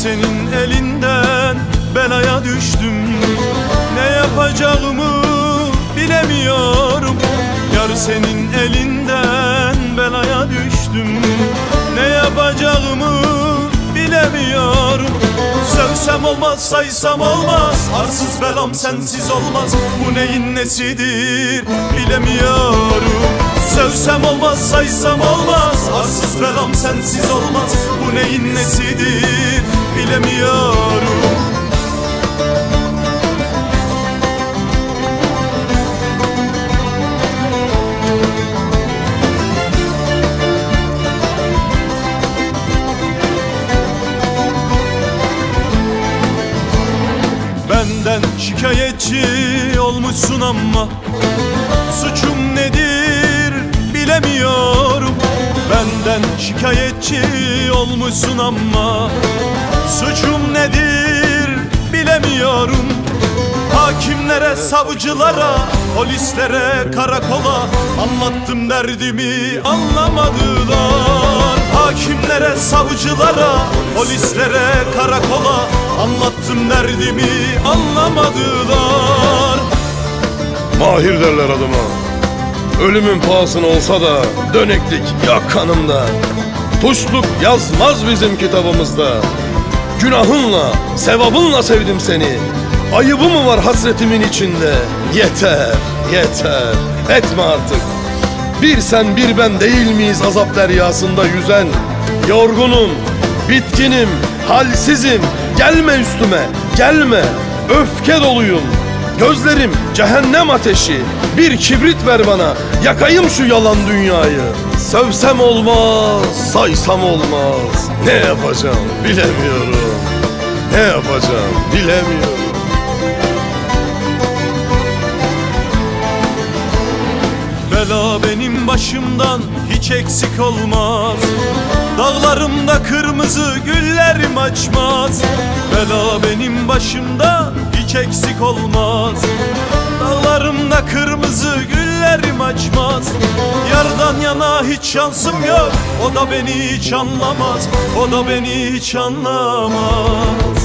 senin elinden belaya düştüm. Ne yapacağımı bilemiyorum. Yar senin elinden belaya düştüm. Ne yapacağımı bilemiyorum. Sevsem olmaz, saysam olmaz. Arsız belam sensiz olmaz. Bu neyin nesidir bilemiyorum. Sevsem olmaz, saysam olmaz. Arsız belam sensiz olmaz. Bu neyin nesidir bilemiyorum. Benden şikayetçi olmuşsun ama suçum nedir bilemiyorum. Benden şikayetçi olmuşsun ama suçum nedir bilemiyorum. Hakimlere, savcılara, polislere, karakola anlattım derdimi, anlamadılar. Hakimlere, savcılara, polislere, karakola anlattım derdimi, anlamadılar. Mahir derler adıma. Ölümün pahasına olsa da döneklik yok kanımda. Tuşluk yazmaz bizim kitabımızda. Günahınla, sevabınla sevdim seni. Ayıbı mı var hasretimin içinde? Yeter, yeter, etme artık. Bir sen bir ben değil miyiz azap deryasında yüzen? Yorgunum, bitkinim, halsizim. Gelme üstüme, gelme. Öfke doluyum. Gözlerim cehennem ateşi. Bir kibrit ver bana, yakayım şu yalan dünyayı. Sövsem olmaz, saysam olmaz. Ne yapacağım bilemiyorum. Ne yapacağım bilemiyorum. Bela benim başımdan hiç eksik olmaz. Dağlarımda kırmızı güllerim açmaz. Bela benim başımdan hiç eksik olmaz. Dağlarımda kırmızı güllerim açmaz. Yardan yana hiç şansım yok. O da beni hiç anlamaz. O da beni hiç anlamaz.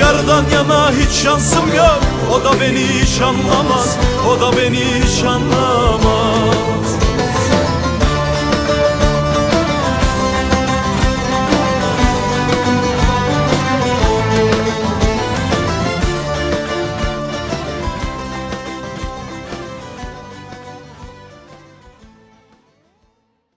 Yardan yana hiç şansım yok. O da beni hiç anlamaz. O da beni hiç anlamaz.